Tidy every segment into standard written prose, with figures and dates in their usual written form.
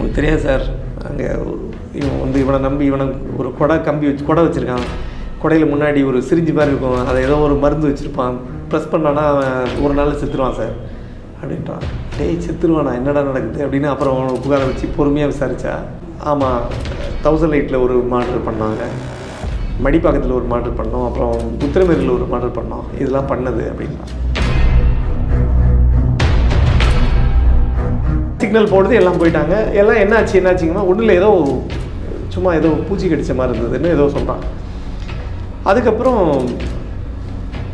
உங்களுக்கு தெரியாது சார், அங்கே இவன் வந்து இவனை நம்பி இவனை ஒரு கொடை வச்சுருக்கான். கொடையில் முன்னாடி ஒரு சிரிஞ்சு மாதிரி இருக்கும், அதை ஏதோ ஒரு மருந்து வச்சுருப்பான், ப்ரெஸ் பண்ணான்னா அவன் ஒரு நாள் செத்துருவான் சார் அப்படின்றான். டேய் செத்துருவானா, என்னடா நடக்குது அப்படின்னு அப்புறம் அவனை புகாரை வச்சு பொறுமையாக விசாரித்தா, ஆமாம் 1008 ஒரு மர்டர் பண்ணாங்க, மடிப்பாக்கத்தில் ஒரு மர்டர் பண்ணோம், அப்புறம் உத்திரமேரில் ஒரு மர்டர் பண்ணோம், இதெல்லாம் பண்ணது அப்படின்னா. சிக்னல் போடுறது எல்லாம் போயிட்டாங்க. எல்லாம் என்னாச்சுங்கன்னா ஒன்றும் இல்லை, ஏதோ சும்மா ஏதோ பூச்சி கடிச்ச மாதிரி இருந்ததுன்னு ஏதோ சொல்கிறான். அதுக்கப்புறம்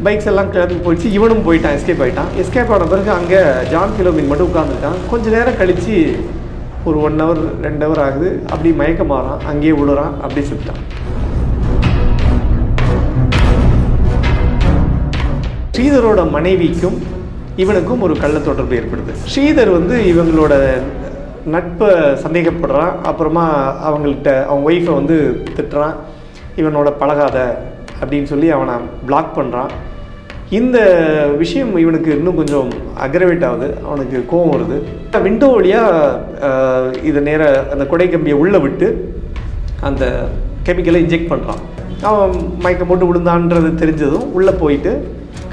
பைக்ஸ் எல்லாம் கிளம்பி போயிடுச்சு, இவனும் போயிட்டான், எஸ்கேப் ஆகிட்டான். ஆன பிறகு அங்கே ஜான் ஃபிலோமின் மட்டும் உட்காந்துருக்கான். கொஞ்சம் நேரம் கழித்து ஒரு 1 hour 2 hour ஆகுது, அப்படி மயக்கம் மாறான், அங்கேயே விழுறான், அப்படியே செத்துட்டான். ஸ்ரீதரோட மனைவிக்கும் இவனுக்கும் ஒரு கள்ள தொடர்பு ஏற்படுது. ஸ்ரீதர் வந்து இவங்களோட நட்பை சந்தேகப்படுறான். அப்புறமா அவங்கள்ட்ட அவன் ஒய்ஃபை வந்து திட்டுறான், இவனோட பழகாத அப்படின்னு சொல்லி அவனை பிளாக் பண்ணுறான். இந்த விஷயம் இவனுக்கு இன்னும் கொஞ்சம் அக்ரவேட் ஆகுது, அவனுக்கு கோவம் வருது. விண்டோ வழியாக இதை அந்த கொடை கம்பியை உள்ளே விட்டு அந்த கெமிக்கலை இன்ஜெக்ட் பண்ணுறான். அவன் மயக்கம் போட்டு விழுந்தான்றது தெரிஞ்சதும் உள்ளே போயிட்டு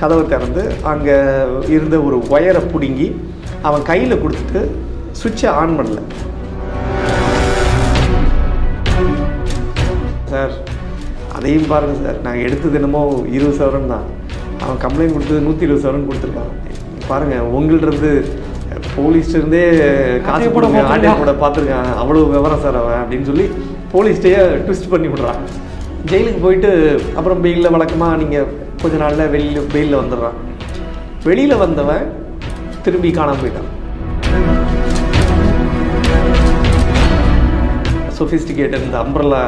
கதவை திறந்து அங்கே இருந்த ஒரு ஒயரை பிடுங்கி அவன் கையில் கொடுத்துட்டு சுவிட்சை ஆன் பண்ணல. சார் அதையும் பாருங்கள் சார், நாங்கள் எடுத்தது என்னமோ 20,000 தான், அவன் கம்ப்ளைண்ட் கொடுத்தது 120,000 கொடுத்துருக்கான். பாருங்கள், உங்கள்கிட்ட போலீஸ்லேருந்தே காசு போட பார்த்துருக்கான், அவ்வளோ விவரம் சார் அவன் அப்படின்னு சொல்லி போலீஸ்டையே ட்விஸ்ட் பண்ணி விட்றான். ஜெயிலுக்கு போயிட்டு அப்புறம் பெயிலில் வழக்கமாக நீங்கள் கொஞ்ச நாளில் பெயிலில் வந்துடுறான். வெளியில் வந்தவன் திரும்பி காணாமல் போயிட்டான். சொஃபிஸ்டிகேட்டட் இந்த அம்ப்ரல்லா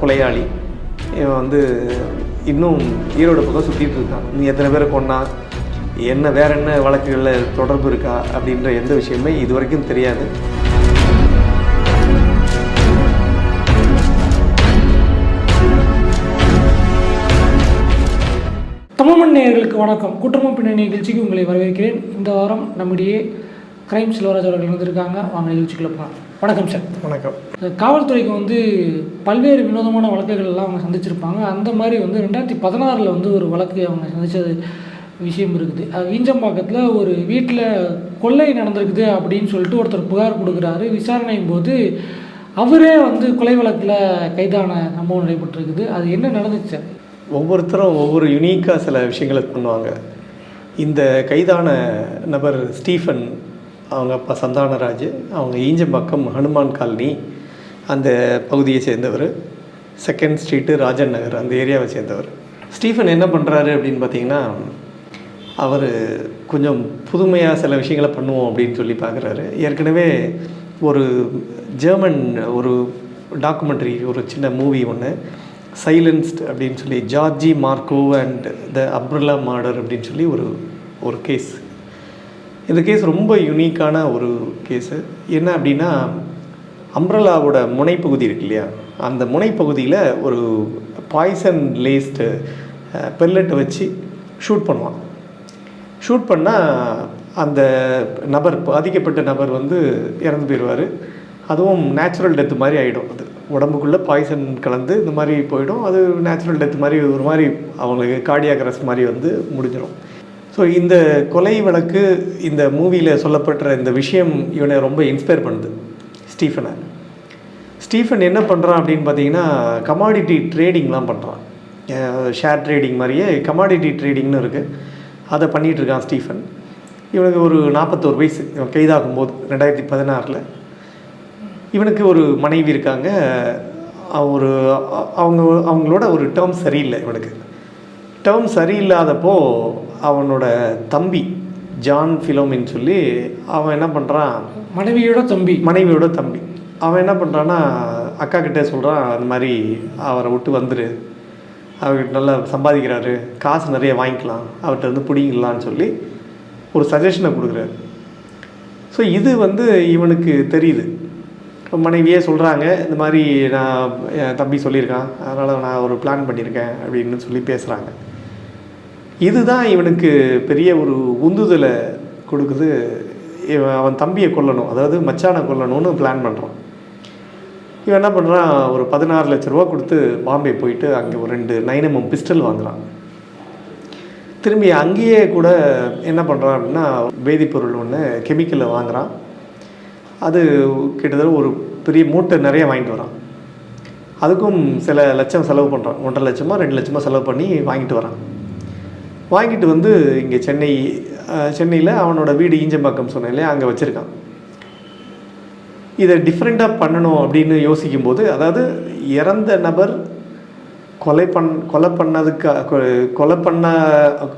கொலையாளி இவன் வந்து இன்னும் ஈரோடு பக்கம் சுற்றிட்டு இருக்கான். நீ எத்தனை பேரை கொன்னா, வேற என்ன வழக்குகளில் தொடர்பு இருக்கா அப்படின்ற எந்த விஷயமே இது வரைக்கும் தெரியாது. தமிழ்மண் நேயர்களுக்கு வணக்கம். குற்றமும் பின்னணி நிகழ்ச்சிக்கு உங்களை வரவேற்கிறேன். இந்த வாரம் நம்முடைய கிரைம் செல்வராஜ் அவர்கள் வந்திருக்காங்க. வாங்க நிகழ்ச்சிக்குள்ள போகலாம். வணக்கம் சார். வணக்கம். காவல்துறைக்கு வந்து பல்வேறு வினோதமான வழக்குகள் எல்லாம் அவங்க சந்திச்சிருப்பாங்க. அந்த மாதிரி வந்து 2016 வந்து ஒரு வழக்கு அவங்க சந்தித்தது விஷயம் இருக்குது. ஈஞ்சம்பாக்கத்தில் ஒரு வீட்டில் கொள்ளை நடந்திருக்குது அப்படின்னு சொல்லிட்டு ஒருத்தர் புகார் கொடுக்குறாரு. விசாரணையும் போது அவரே வந்து கொலை வழக்கில் கைதான சம்பவம் நடைபெற்றிருக்குது. அது என்ன நடந்துச்சு சார்? ஒவ்வொருத்தரும் ஒவ்வொரு யுனிக்காக சில விஷயங்களை பண்ணுவாங்க. இந்த கைதான நபர் ஸ்டீஃபன், அவங்க அப்பா சந்தானராஜ், அவங்க ஈஞ்சம்பாக்கம் ஹனுமான் காலனி அந்த பகுதியை சேர்ந்தவர், 2nd ஸ்ட்ரீட்டு ராஜன் நகர் அந்த ஏரியாவை சேர்ந்தவர். ஸ்டீஃபன் என்ன பண்ணுறாரு அப்படின்னு பார்த்தீங்கன்னா, அவர் கொஞ்சம் புதுமையாக சில விஷயங்களை பண்ணுவோம் அப்படின்னு சொல்லி பார்க்குறாரு. ஏற்கனவே ஒரு ஜெர்மன் ஒரு டாக்குமெண்ட்ரி, ஒரு சின்ன மூவி ஒன்று சைலன்ஸ்ட் அப்படின்னு சொல்லி, Georgie Marco and the umbrella murder அப்படின்னு சொல்லி ஒரு கேஸ். இந்த கேஸ் ரொம்ப யூனிக்கான ஒரு கேஸு. என்ன அப்படின்னா, அம்ப்ரல்லாவோட முனைப்பகுதி இருக்கு இல்லையா, அந்த முனைப்பகுதியில் ஒரு பாய்சன் லேஸ்டு பெல்லட்டை வச்சு ஷூட் பண்ணுவான். ஷூட் பண்ணால் அந்த நபர், பாதிக்கப்பட்ட நபர் வந்து இறந்து போயிடுவார். அதுவும் நேச்சுரல் டெத்து மாதிரி ஆகிடும். அது உடம்புக்குள்ளே பாய்சன் கலந்து இந்த மாதிரி போயிடும். அது நேச்சுரல் டெத் மாதிரி ஒரு மாதிரி அவங்களுக்கு கார்டியாக் அரெஸ்ட் மாதிரி வந்து முடிஞ்சிடும். ஸோ இந்த கொலை வழக்கு, இந்த மூவியில் சொல்லப்பட்ட இந்த விஷயம் இவனை ரொம்ப இன்ஸ்பயர் பண்ணுது ஸ்டீஃபனை. ஸ்டீஃபன் என்ன பண்ணுறான் அப்படின்னு பார்த்தீங்கன்னா, கமாடிட்டி ட்ரேடிங்லாம் பண்ணுறான். ஷேர் ட்ரேடிங் மாதிரியே கமாடிட்டி ட்ரேடிங்னு இருக்குது, அதை பண்ணிகிட்ருக்கான் ஸ்டீஃபன். இவனுக்கு ஒரு 41 வயசு. இவன் கைதாகும் போது 2016. இவனுக்கு ஒரு மனைவி இருக்காங்க. அவங்களோட ஒரு டேர்ம் சரியில்லை. இவனுக்கு டேர்ம் சரியில்லாதப்போ அவனோட தம்பி ஜான் ஃபிலோமின் சொல்லி அவன் என்ன பண்ணுறான், மனைவியோட தம்பி அவன் என்ன பண்ணுறான்னா, அக்கா கிட்டே சொல்கிறான், அந்த மாதிரி அவரை விட்டு வந்துரு, அவர்கிட்ட நல்லா சம்பாதிக்கிறாரு, காசு நிறைய வாங்கிக்கலாம், அவர்கிட்ட வந்து பிடிங்கலான்னு சொல்லி ஒரு சஜஷனை கொடுக்குறாரு. ஸோ இது வந்து இவனுக்கு தெரியுது. மனைவியே சொல்கிறாங்க, இந்த மாதிரி நான் என் தம்பி சொல்லியிருக்கான், அதனால் நான் ஒரு பிளான் பண்ணியிருக்கேன் அப்படின்னு சொல்லி பேசுகிறாங்க. இதுதான் இவனுக்கு பெரிய ஒரு உந்துதலை கொடுக்குது. அவன் தம்பியை கொல்லணும், அதாவது மச்சானை கொல்லணும்னு பிளான் பண்ணுறான். இவன் என்ன பண்ணுறான், ஒரு 16 லட்ச ரூபா கொடுத்து பாம்பே போயிட்டு அங்கே ஒரு 2 9mm பிஸ்டல் வாங்குறான். திரும்பி அங்கேயே கூட என்ன பண்ணுறான் அப்படின்னா வேதிப்பொருள் ஒன்று கெமிக்கலை வாங்குகிறான். அது கிட்டத்தட்ட ஒரு பெரிய மூட்டை நிறைய வாங்கிட்டு வரான். அதுக்கும் சில லட்சம் செலவு பண்ணுறான். 1.5 லட்சமோ 2 லட்சமோ செலவு பண்ணி வாங்கிட்டு வரான். வாங்கிட்டு வந்து இங்கே சென்னையில் அவனோட வீடு ஈஞ்சம்பாக்கம் சொன்னேன் இல்லையா, அங்கே வச்சுருக்கான். இதை டிஃப்ரெண்ட்டாக பண்ணணும் அப்படின்னு யோசிக்கும்போது, அதாவது இறந்த நபர்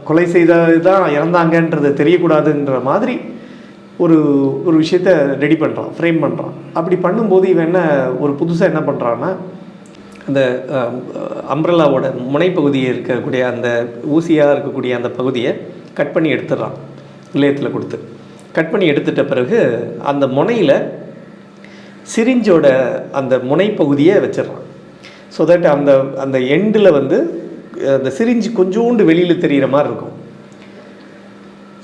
கொலை செய்தது தான் இறந்தாங்கன்றது தெரியக்கூடாதுன்ற மாதிரி ஒரு விஷயத்த ரெடி பண்ணுறான், ஃப்ரேம் பண்ணுறான். அப்படி பண்ணும்போது இவன் ஒரு புதுசாக என்ன பண்ணுறான்னா, அந்த அம்ப்ரெல்லாவோட முனைப்பகுதியை இருக்கக்கூடிய அந்த ஊசியாக இருக்கக்கூடிய அந்த பகுதியை கட் பண்ணி எடுத்துடுறான். லேத்தில் கொடுத்து கட் பண்ணி எடுத்துட்ட பிறகு அந்த முனையில் சிரிஞ்சோட அந்த முனைப்பகுதியை வச்சிடறான். ஸோ தட் அந்த எண்டில் வந்து அந்த சிரிஞ்சு கொஞ்சோண்டு வெளியில் தெரிகிற மாதிரி இருக்கும்.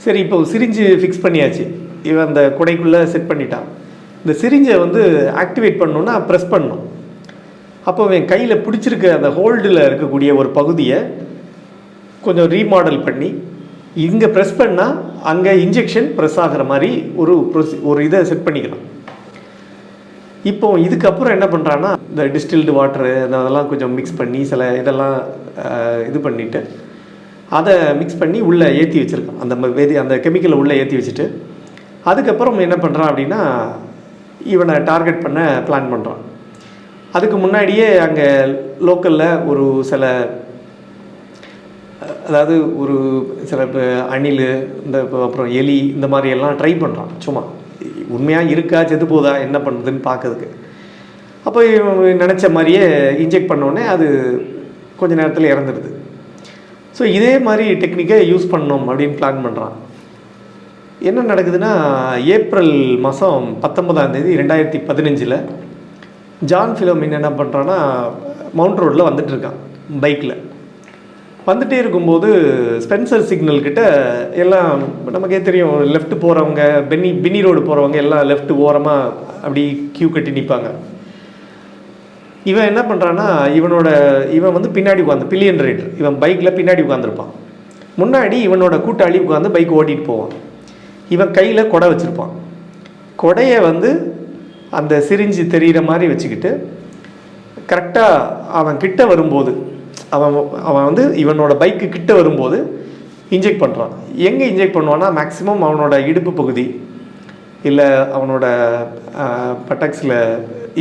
சரி, இப்போ சிரிஞ்சு ஃபிக்ஸ் பண்ணியாச்சு, இவன் அந்த குடைக்குள்ளே செட் பண்ணிட்டான். இந்த சிரிஞ்சை வந்து ஆக்டிவேட் பண்ணணுன்னா ப்ரெஸ் பண்ணணும். அப்போ என் கையில் பிடிச்சிருக்க அந்த ஹோல்டில் இருக்கக்கூடிய ஒரு பகுதியை கொஞ்சம் ரீமாடல் பண்ணி இங்கே ப்ரெஸ் பண்ணால் அங்கே இன்ஜெக்ஷன் ப்ரெஸ் ஆகிற மாதிரி ஒரு இதை செட் பண்ணிக்கலாம். இப்போ இதுக்கப்புறம் என்ன பண்ணுறான்னா, இந்த டிஸ்டில்டு வாட்டரு அதெல்லாம் கொஞ்சம் மிக்ஸ் பண்ணி சில இதெல்லாம் இது பண்ணிவிட்டு அதை மிக்ஸ் பண்ணி உள்ளே ஏற்றி வச்சுருக்கான். அந்த கெமிக்கலை உள்ளே ஏற்றி வச்சுட்டு அதுக்கப்புறம் என்ன பண்ணுறான் அப்படின்னா, இவனை டார்கெட் பண்ண பிளான் பண்ணுறான். அதுக்கு முன்னாடியே அங்கே லோக்கலில் ஒரு சில அணில் அப்புறம் எலி இந்த மாதிரியெல்லாம் ட்ரை பண்ணுறான். சும்மா உண்மையாக இருக்கா செத்து போதா என்ன பண்ணுறதுன்னு பார்க்கறதுக்கு. அப்போ நினச்ச மாதிரியே இன்ஜெக்ட் பண்ணோடனே அது கொஞ்ச நேரத்தில் இறந்துடுது. ஸோ இதே மாதிரி டெக்னிக்கை யூஸ் பண்ணோம் அப்படின்னு பிளான் பண்ணுறான். என்ன நடக்குதுன்னா, ஏப்ரல் மாதம் 19ஆம் தேதி 2015 ஜான் ஃபிலோமின் என்ன பண்ணுறான்னா, மவுண்ட் ரோடில் வந்துட்டுருக்கான் பைக்கில். வந்துகிட்டே இருக்கும்போது ஸ்பென்சர் சிக்னல் கிட்ட எல்லாம் நமக்கே தெரியும், லெஃப்ட் போகிறவங்க பின்னி ரோடு போகிறவங்க எல்லாம் லெஃப்ட் ஓரமாக அப்படி கியூ கட்டி நிற்பாங்க. இவன் என்ன பண்ணுறான்னா, இவன் வந்து பின்னாடி உட்காந்து பில்லியன் ரைடர், இவன் பைக்கில் பின்னாடி உட்காந்துருப்பான். முன்னாடி இவனோட கூட்டாளி உட்காந்து பைக் ஓட்டிகிட்டு போவான். இவன் கையில் கொடை வச்சுருப்பான். கொடையை வந்து அந்த சிரிஞ்சு தெரிகிற மாதிரி வச்சுக்கிட்டு கரெக்டாக அவன் கிட்ட வரும்போது அவன் வந்து இவனோட பைக்கு கிட்ட வரும்போது இன்ஜெக்ட் பண்ணுறான். எங்கே இன்ஜெக்ட் பண்ணுவான்னா, மேக்ஸிமம் அவனோட இடுப்பு பகுதி இல்லை அவனோட பட்டக்ஸில்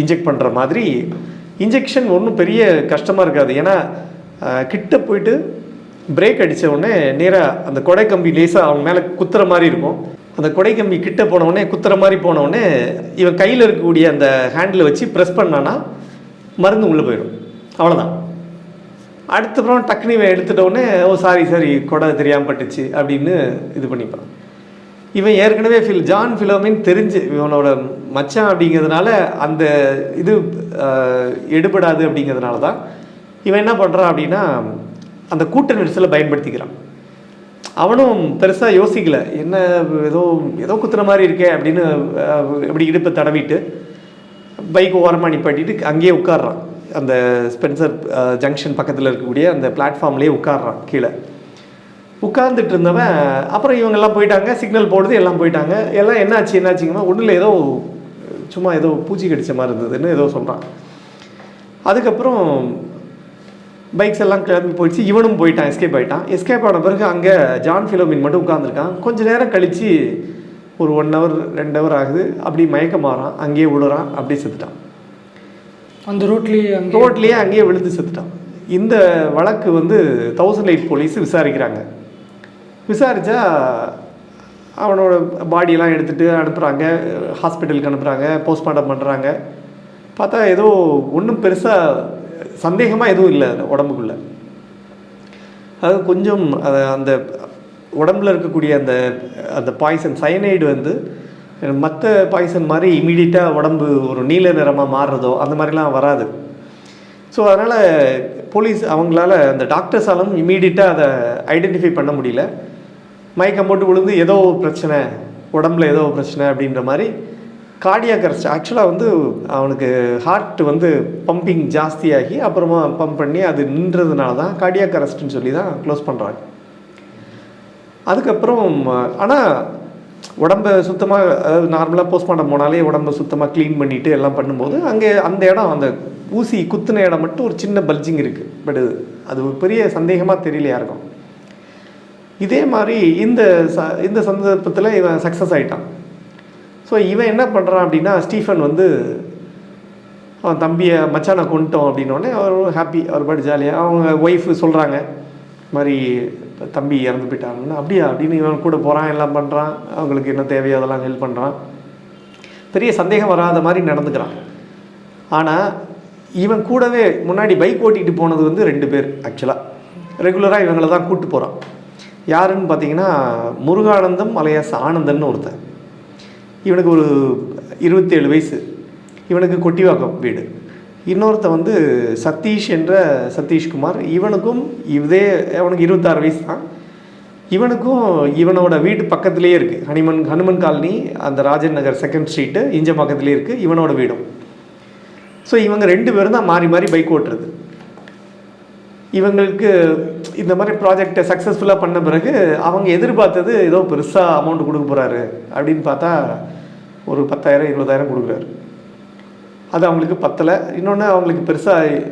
இன்ஜெக்ட் பண்ணுற மாதிரி. இன்ஜெக்ஷன் ஒன்றும் பெரிய கஷ்டமாக இருக்காது. ஏன்னா கிட்ட போயிட்டு பிரேக் அடித்த உடனே நேராக அந்த கொடை கம்பி லேசாக அவன் மேலே குத்துற மாதிரி இருக்கும். அந்த கொடை கம்பி கிட்ட போனவுடனே குத்துற மாதிரி போனவுடனே இவன் கையில் இருக்கக்கூடிய அந்த ஹேண்டில் வச்சு ப்ரெஸ் பண்ணான்னா மருந்து உள்ளே போயிடும். அவ்வளோதான். அடுத்தப்புறம் டக்குனு இவன் எடுத்துட்டோடனே சாரி கொடை தெரியாமல் பட்டுச்சு அப்படின்னு இது பண்ணிப்பான். இவன் ஏற்கனவே ஜான் ஃபிலோமின் தெரிஞ்சு இவனோட மச்சான் அப்படிங்கிறதுனால அந்த இது எடுபடாது அப்படிங்கிறதுனால தான் இவன் என்ன பண்ணுறான் அப்படின்னா, அந்த கூட்ட நெரிசலை பயன்படுத்திக்கிறான். அவனும் பெருசாக யோசிக்கலை, என்ன ஏதோ குத்துற மாதிரி இருக்கே அப்படின்னு இப்படி இடுப்பை தடவிட்டு பைக் ஓரமாக நிப்பாட்டிட்டு அங்கேயே உட்காடுறான். அந்த ஸ்பென்சர் ஜங்ஷன் பக்கத்தில் இருக்கக்கூடிய அந்த பிளாட்ஃபார்ம்லேயே உட்காடுறான். கீழே உட்கார்ந்துட்டு இருந்தவன் அப்புறம் இவங்கெல்லாம் போயிட்டாங்க, சிக்னல் போடுது, எல்லாம் போயிட்டாங்க. எல்லாம் என்னாச்சுங்கன்னா ஒன்றில் சும்மா பூச்சி கடிச்ச மாதிரி இருந்ததுன்னு சொல்கிறான். அதுக்கப்புறம் பைக்ஸ் எல்லாம் கிளம்பி போயிடுச்சு. இவனும் போயிட்டான், எஸ்கேப் ஆகிட்டான். எஸ்கேப் ஆன பிறகு அங்கே ஜான் ஃபிலோமின் மட்டும் உட்காந்துருக்கான். கொஞ்சம் நேரம் கழித்து ஒரு 1 hour 2 hour ஆகுது. அப்படி மயக்கம் மாறான், அங்கேயே விழுறான், அப்படியே செத்துட்டான். அந்த ரோட்லேயே அங்கேயே விழுந்து செத்துட்டான். இந்த வழக்கு வந்து 1008 போலீஸ் விசாரிக்கிறாங்க. விசாரித்தா அவனோட பாடியெல்லாம் எடுத்துகிட்டு அனுப்புகிறாங்க, ஹாஸ்பிட்டலுக்கு அனுப்புகிறாங்க, போஸ்ட்மார்ட்டம் பண்ணுறாங்க. பார்த்தா ஒன்றும் பெருசாக சந்தேகமாக எதுவும் இல்லை உடம்புக்குள்ளே. அது கொஞ்சம் அந்த உடம்புல இருக்கக்கூடிய அந்த பாய்சன் சயனைடு வந்து மற்ற பாய்சன் மாதிரி இமீடியட்டாக உடம்பு ஒரு நீல நிறமாக மாறுறதோ அந்த மாதிரிலாம் வராது. ஸோ அதனால் போலீஸ் அவங்களால அந்த டாக்டர்ஸாலும் இமீடியட்டாக அதை ஐடென்டிஃபை பண்ண முடியல. மயக்கம் போட்டு விழுந்து பிரச்சனை உடம்புல ஏதோ பிரச்சனை அப்படின்ற மாதிரி கார்டியாக் அரெஸ்ட். ஆக்சுவலாக வந்து அவனுக்கு ஹார்ட் வந்து பம்பிங் ஜாஸ்தியாகி அப்புறமா பம்ப் பண்ணி அது நின்றதுனால தான் கார்டியாக் அரெஸ்ட்னு சொல்லி தான் க்ளோஸ் பண்ணுறாங்க. அதுக்கப்புறம் ஆனால் உடம்பை சுத்தமாக, அதாவது நார்மலாக போஸ்ட்மார்ட்டம் போனாலே உடம்பை சுத்தமாக க்ளீன் பண்ணிவிட்டு எல்லாம் பண்ணும்போது அங்கே அந்த இடம், அந்த ஊசி குத்துன இடம் மட்டும் ஒரு சின்ன பல்ஜிங் இருக்குது. பட் அது ஒரு பெரிய சந்தேகமாக தெரியல யாருக்கும். இதே மாதிரி இந்த சந்தர்ப்பத்தில் இவன் சக்ஸஸ் ஆகிட்டான். ஸோ இவன் என்ன பண்ணுறான் அப்படின்னா, ஸ்டீஃபன் வந்து அவன் தம்பியை மச்சானை கொண்டுட்டோம் அப்படின்னோடனே அவர் ஹாப்பி, அவர் பாட்டு ஜாலியாக. அவங்க ஒய்ஃபு சொல்கிறாங்க மாதிரி தம்பி இறந்து போயிட்டாங்கன்னா, அப்படியா அப்படின்னு இவன் கூட போகிறான், எல்லாம் பண்ணுறான், அவங்களுக்கு என்ன தேவையோ அதெல்லாம் ஹெல்ப் பண்ணுறான். பெரிய சந்தேகம் வராத மாதிரி நடந்துக்கிறான். ஆனால் இவன் கூடவே முன்னாடி பைக் ஓட்டிகிட்டு போனது வந்து 2 பேர். ஆக்சுவலாக ரெகுலராக இவங்களை தான் கூப்பிட்டு போகிறான். யாருன்னு பார்த்தீங்கன்னா, முருகானந்தம் அலையாஸ் ஆனந்தன்னு ஒருத்தன். இவனுக்கு ஒரு 27 வயசு. இவனுக்கு கொட்டிவாக்கம் வீடு. இன்னொருத்த வந்து சதீஷ் என்ற சதீஷ்குமார். இவனுக்கும் அவனுக்கு 26 வயசு தான். இவனுக்கும் இவனோட வீட்டு பக்கத்துலேயே இருக்குது. ஹனுமன் காலனி, அந்த ராஜன் நகர் 2nd ஸ்ட்ரீட்டு இஞ்ச பக்கத்துலேயே இருக்குது இவனோட வீடும். ஸோ இவங்க 2 பேரும் தான் மாறி மாறி பைக் ஓட்டுறது. இவங்களுக்கு இந்த மாதிரி ப்ராஜெக்டை சக்ஸஸ்ஃபுல்லாக பண்ண பிறகு அவங்க எதிர்பார்த்தது ஏதோ பெருசாக அமௌண்ட் கொடுக்க போகிறாரு அப்படின்னு பார்த்தா ஒரு 10,000 20,000 கொடுக்குறாரு. அது அவங்களுக்கு பத்தலை. இன்னொன்று அவங்களுக்கு பெருசாக,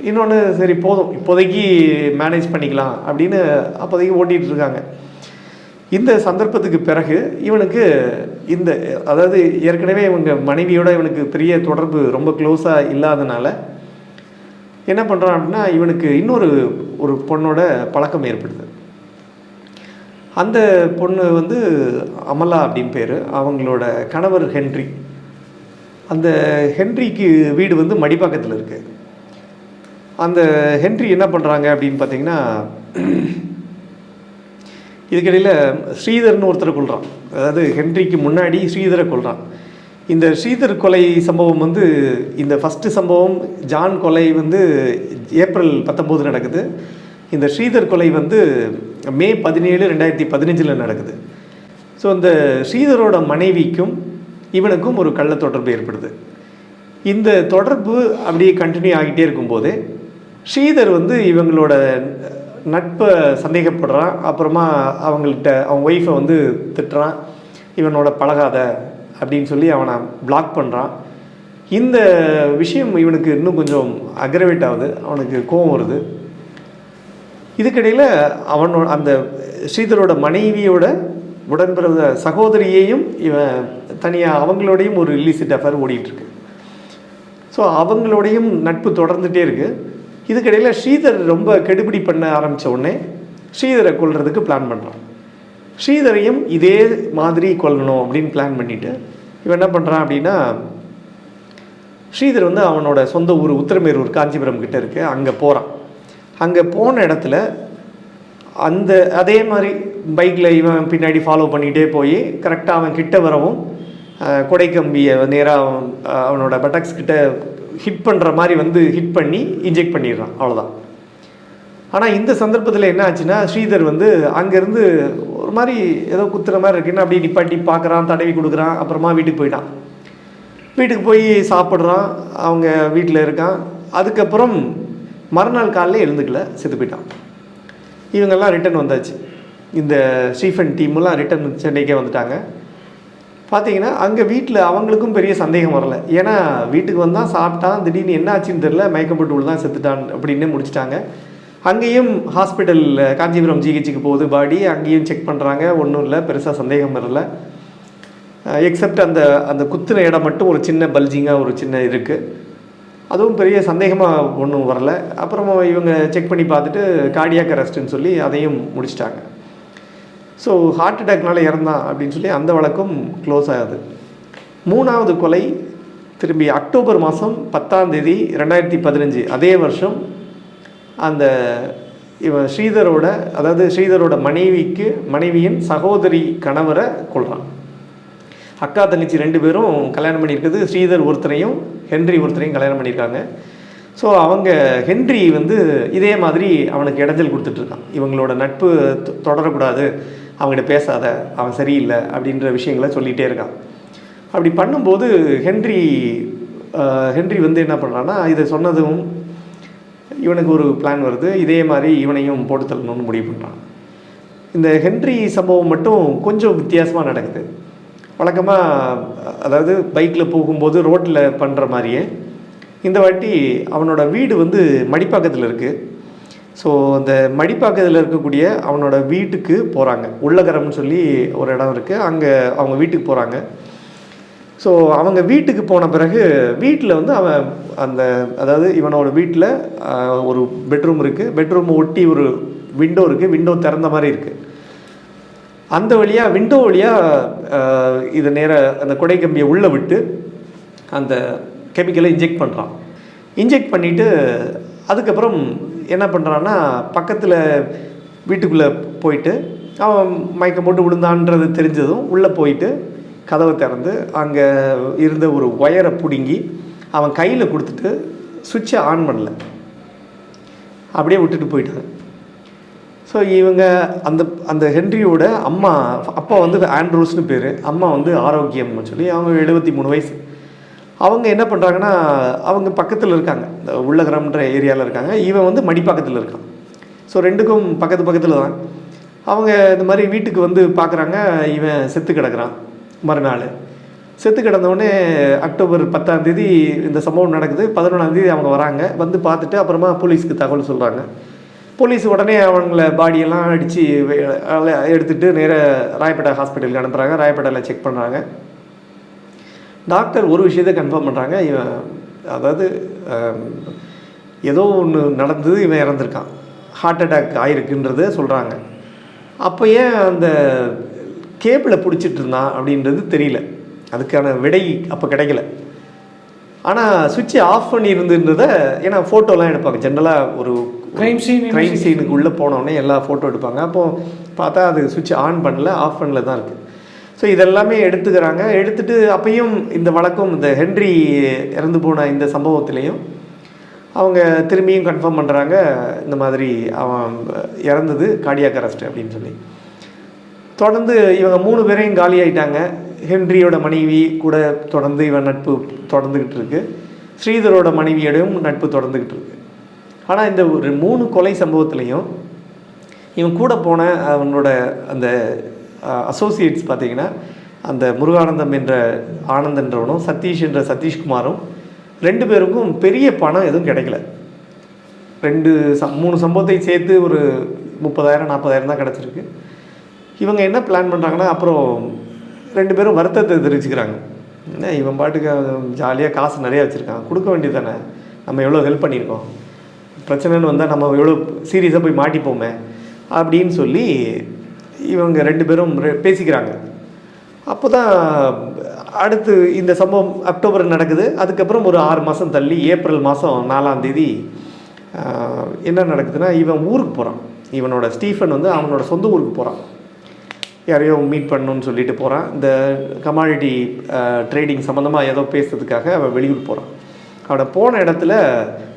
இன்னொன்று சரி போதும் இப்போதைக்கு மேனேஜ் பண்ணிக்கலாம் அப்படின்னு அப்போதைக்கு ஓட்டிகிட்டு இருக்காங்க. இந்த சந்தர்ப்பத்துக்கு பிறகு இவனுக்கு அதாவது ஏற்கனவே இவங்க மனைவியோட இவனுக்கு பெரிய தொடர்பு ரொம்ப க்ளோஸாக இல்லாதனால என்ன பண்ணுறான் அப்படின்னா, இவனுக்கு ஒரு பொண்ணோட பழக்கம் ஏற்படுது. அந்த பொண்ணு வந்து அமலா அப்படின்னு பேர். அவங்களோட கணவர் ஹென்றி. அந்த ஹென்ரிக்கு வீடு வந்து மடிப்பாக்கத்தில் இருக்குது. அந்த ஹென்றி என்ன பண்ணுறாங்க அப்படின்னு பார்த்தீங்கன்னா, இதுக்கிடையில் ஸ்ரீதர்னு ஒருத்தரை கொள்கிறான். அதாவது ஹென்ரிக்கு முன்னாடி ஸ்ரீதரை கொள்கிறான். இந்த ஸ்ரீதர் கொலை சம்பவம் வந்து இந்த ஃபஸ்ட்டு சம்பவம் ஜான் கொலை வந்து ஏப்ரல் 19 நடக்குது. இந்த ஸ்ரீதர் கொலை வந்து மே 17 2015 நடக்குது. ஸோ இந்த ஸ்ரீதரோட மனைவிக்கும் இவனுக்கும் ஒரு கள்ள தொடர்பு ஏற்படுது. இந்த தொடர்பு அப்படியே கண்டினியூ ஆகிட்டே இருக்கும்போது ஸ்ரீதர் வந்து இவங்களோட நட்பை சந்தேகப்படுறான். அப்புறமா அவங்கள்ட்ட அவன் ஒய்ஃபை வந்து திட்டுறான், இவனோட பழகாத அப்படின்னு சொல்லி அவனை பிளாக் பண்ணுறான். இந்த விஷயம் இவனுக்கு இன்னும் கொஞ்சம் அக்ரவேட் ஆகுது. அவனுக்கு கோபம் வருது. இதுக்கிடையில் அந்த ஸ்ரீதரோட மனைவியோட உடன்பிறந்த சகோதரியையும் இவன் தனியாக அவங்களோடையும் ஒரு இல்லிசிட் அஃபேர் ஓடிட்டுருக்கு. ஸோ அவங்களோடையும் நட்பு தொடர்ந்துகிட்டே இருக்குது. இதுக்கிடையில் ஸ்ரீதர் ரொம்ப கெடுபிடி பண்ண ஆரம்பித்த உடனே ஸ்ரீதரை கொல்றதுக்கு பிளான் பண்ணுறான். ஸ்ரீதரையும் இதே மாதிரி கொல்லணும் அப்படின்னு பிளான் பண்ணிவிட்டு இவன் என்ன பண்ணுறான் அப்படின்னா, ஸ்ரீதர் வந்து அவனோட சொந்த ஊர் உத்திரமேரூர் காஞ்சிபுரம் கிட்டே இருக்குது, அங்கே போகிறான். அங்கே போன இடத்துல அதே மாதிரி பைக்கில் இவன் பின்னாடி ஃபாலோ பண்ணிகிட்டே போய் கரெக்டாக அவன் கிட்ட வரவும் கொடைக்கம்பியை நேராக அவனோட பட்டக்ஸ் கிட்ட ஹிட் பண்ணுற மாதிரி வந்து ஹிட் பண்ணி இன்ஜெக்ட் பண்ணிடுறான். அவ்வளோதான். ஆனால் இந்த சந்தர்ப்பத்தில் என்ன ஆச்சுன்னா, ஸ்ரீதர் வந்து அங்கேருந்து ஒரு மாதிரி ஏதோ குத்துற மாதிரி இருக்குன்னு அப்படியே நிப்பாட்டி பார்க்குறான், தடவி கொடுக்குறான். அப்புறமா வீட்டுக்கு போயிட்டான். வீட்டுக்கு போய் சாப்பிட்றான், அவங்க வீட்டில் இருக்கான். அதுக்கப்புறம் மறுநாள் காலையில் எழுந்துக்கல, செத்து போயிட்டான். இவங்கெல்லாம் ரிட்டன் வந்தாச்சு. இந்த ஸ்டீஃபன் டீமெல்லாம் ரிட்டன் சென்னைக்கே வந்துட்டாங்க. பார்த்தீங்கன்னா அங்கே வீட்டில் அவங்களுக்கும் பெரிய சந்தேகம் வரல. ஏன்னா வீட்டுக்கு வந்தால் சாப்பிட்டான், திடீர்னு என்ன ஆச்சுன்னு தெரில, மயக்கம் போட்டு தான் செத்துட்டான் அப்படின்னு முடிச்சிட்டாங்க. அங்கேயும் ஹாஸ்பிட்டலில் காஞ்சிபுரம் ஜிஹெச்சுக்கு போகுது பாடி. அங்கேயும் செக் பண்ணுறாங்க, ஒன்றும் இல்லை, பெருசாக சந்தேகம் வரல. எக்ஸப்ட் அந்த குத்துன இடம் மட்டும் ஒரு சின்ன பல்ஜிங்காக ஒரு சின்ன இருக்குது. அதுவும் பெரிய சந்தேகமாக ஒன்றும் வரல. அப்புறமா இவங்க செக் பண்ணி பார்த்துட்டு கார்டியாக் அரெஸ்ட்டுன்னு சொல்லி அதையும் முடிச்சிட்டாங்க. ஸோ ஹார்ட் அட்டாக்னால இறந்தான் அப்படின்னு சொல்லி அந்த வழக்கும் க்ளோஸ் ஆகுது. 3வது கொலை திரும்பி அக்டோபர் மாதம் 10ஆம் தேதி 2015 அதே வருஷம் அந்த இவன் ஸ்ரீதரோட மனைவியின் சகோதரி கணவரை கொல்றான். அக்கா தங்கச்சி 2 பேரும் கல்யாணம் பண்ணியிருக்குது. ஸ்ரீதர் ஒருத்தரையும் ஹென்றி ஒருத்தரையும் கல்யாணம் பண்ணியிருக்காங்க. ஸோ அவங்க ஹென்றி வந்து இதே மாதிரி அவனுக்கு இடைஞ்சல் கொடுத்துட்ருக்கான். இவங்களோட நட்பு தொடரக்கூடாது அவங்ககிட்ட பேசாத, அவன் சரியில்லை அப்படின்ற விஷயங்களை சொல்லிகிட்டே இருக்கான். அப்படி பண்ணும்போது ஹென்றி வந்து என்ன பண்ணுறான்னா, இதை சொன்னதும் இவனுக்கு ஒரு பிளான் வருது. இதே மாதிரி இவனையும் போட்டு தள்ளணும்னு முடிவு பண்ணுறான். இந்த ஹென்றி சம்பவம் மட்டும் கொஞ்சம் வித்தியாசமாக நடக்குது. வழக்கமாக அதாவது பைக்கில் போகும்போது ரோட்டில் பண்ணுற மாதிரியே இந்த வாட்டி அவனோட வீடு வந்து மடிப்பாக்கத்தில் இருக்குது. ஸோ அந்த மடிப்பாக்கத்தில் இருக்கக்கூடிய அவனோட வீட்டுக்கு போகிறாங்க. உள்ளகரம்னு சொல்லி ஒரு இடம் இருக்குது, அங்கே அவங்க வீட்டுக்கு போகிறாங்க. ஸோ அவங்க வீட்டுக்கு போன பிறகு வீட்டில் வந்து அவன் அதாவது இவனோட வீட்டில் ஒரு பெட்ரூம் இருக்குது. பெட்ரூம் ஒட்டி ஒரு விண்டோ இருக்குது. விண்டோ திறந்த மாதிரி இருக்குது. அந்த வழியாக விண்டோ வழியாக இதை அந்த கொடை கம்பியை உள்ளே விட்டு அந்த கெமிக்கலை இன்ஜெக்ட் பண்ணுறான். இன்ஜெக்ட் பண்ணிவிட்டு அதுக்கப்புறம் என்ன பண்ணுறான்னா, பக்கத்தில் வீட்டுக்குள்ளே போயிட்டு அவன் மயக்கம் போட்டு விழுந்தான்றது தெரிஞ்சதும் உள்ளே போயிட்டு கதவை திறந்து அங்கே இருந்த ஒரு ஒயரை பிடுங்கி அவன் கையில் கொடுத்துட்டு சுவிட்சை ஆன் பண்ணல, அப்படியே விட்டுட்டு போயிட்டாங்க. ஸோ இவங்க அந்த ஹென்ரியோட அப்பா வந்து ஆண்ட்ரூஸ்னு பேர், அம்மா வந்து ஆரோக்கியம்னு சொல்லி அவங்க 73 வயசு. அவங்க என்ன பண்ணுறாங்கன்னா, அவங்க பக்கத்தில் இருக்காங்க, இந்த உள்ளகரம்ன்ற ஏரியாவில் இருக்காங்க. இவன் வந்து மடிப்பாக்கத்தில் இருக்கான். ஸோ ரெண்டுக்கும் பக்கத்தில் தான். அவங்க இந்த மாதிரி வீட்டுக்கு வந்து பார்க்குறாங்க, இவன் செத்து கிடக்குறான். மறுநாள் செத்து கிடந்தவுடனே அக்டோபர் 10ஆம் தேதி இந்த சம்பவம் நடக்குது. 11ஆம் தேதி அவங்க வராங்க. வந்து பார்த்துட்டு அப்புறமா போலீஸுக்கு தகவல் சொல்கிறாங்க. போலீஸ் உடனே அவங்கள பாடியெல்லாம் அடித்து எடுத்துகிட்டு நேராக ராயப்பேட்டை ஹாஸ்பிட்டலுக்கு அனுப்புகிறாங்க. ராயப்பேட்டையில் செக் பண்ணுறாங்க. டாக்டர் ஒரு விஷயத்தை கன்ஃபார்ம் பண்ணுறாங்க, இவன் அதாவது ஏதோ ஒன்று நடந்தது, இவன் இறந்துருக்கான், ஹார்ட் அட்டாக் ஆகிருக்குன்றத சொல்கிறாங்க. அப்போ ஏன் அந்த கேபிளை பிடிச்சிட்டு இருந்தான் அப்படின்றது தெரியல. அதுக்கான விடை அப்போ கிடைக்கல. ஆனால் சுவிட்சை ஆஃப் பண்ணியிருந்துன்றத, ஏன்னா ஃபோட்டோலாம் எடுப்பாங்க ஜென்ரலாக. ஒரு க்ரைம் சீனுக்கு உள்ளே போனோடனே எல்லா ஃபோட்டோ எடுப்பாங்க. அப்போது பார்த்தா அது சுவிட்ச் ஆன் பண்ணல, ஆஃப் பண்ணல தான் இருக்குது. ஸோ இதெல்லாமே எடுத்துக்கிறாங்க. எடுத்துகிட்டு அப்பையும் இந்த வழக்கம், இந்த ஹென்றி இறந்து போன இந்த சம்பவத்திலையும் அவங்க திரும்பியும் கன்ஃபார்ம் பண்ணுறாங்க, இந்த மாதிரி அவன் இறந்தது கார்டியாக் அரெஸ்ட் அப்படின்னு சொல்லி. தொடர்ந்து இவங்க 3 பேரையும் காலி ஆகிட்டாங்க. ஹென்ரியோட மனைவி கூட தொடர்ந்து இவன் நட்பு தொடர்ந்துக்கிட்டு இருக்கு. ஸ்ரீதரோட மனைவியோடையும் நட்பு தொடர்ந்துக்கிட்டு இருக்கு. ஆனால் இந்த ஒரு 3 கொலை சம்பவத்துலேயும் இவன் கூட போன அவனோட அந்த அசோசியேட்ஸ் பார்த்திங்கன்னா, அந்த முருகானந்தம் என்ற ஆனந்தன்றவனும் சதீஷ் என்ற சதீஷ்குமாரும் 2 பேருக்கும் பெரிய பணம் எதுவும் கிடைக்கல. 3 சம்பவத்தை சேர்த்து ஒரு 30,000-40,000 தான் கிடச்சிருக்கு. இவங்க என்ன பிளான் பண்ணுறாங்கன்னா, அப்புறம் 2 பேரும் வருத்தத்தை தெரிவிச்சுக்கிறாங்க. என்ன இவன் பாட்டுக்கு ஜாலியாக காசு நிறையா வச்சுருக்கான், கொடுக்க வேண்டியது தானே, நம்ம எவ்வளோ ஹெல்ப் பண்ணியிருக்கோம், பிரச்சனைன்னு வந்தால் நம்ம எவ்வளோ சீரியஸாக போய் மாட்டிப்போமே அப்படின்னு சொல்லி இவங்க 2 பேரும் பேசிக்கிறாங்க. அப்போ தான் அடுத்து இந்த சம்பவம் அக்டோபர் நடக்குது. அதுக்கப்புறம் ஒரு 6 மாதம் தள்ளி ஏப்ரல் மாதம் 4ஆம் தேதி என்ன நடக்குதுன்னா, இவன் ஊருக்கு போகிறான். இவனோட ஸ்டீஃபன் வந்து அவனோட சொந்த ஊருக்கு போகிறான். யாரையோ மீட் பண்ணணுன்னு சொல்லிட்டு போகிறான். இந்த கமாடிட்டி ட்ரேடிங் சம்மந்தமாக ஏதோ பேசுறதுக்காக அவன் வெளியூர் போகிறான். அவனை போன இடத்துல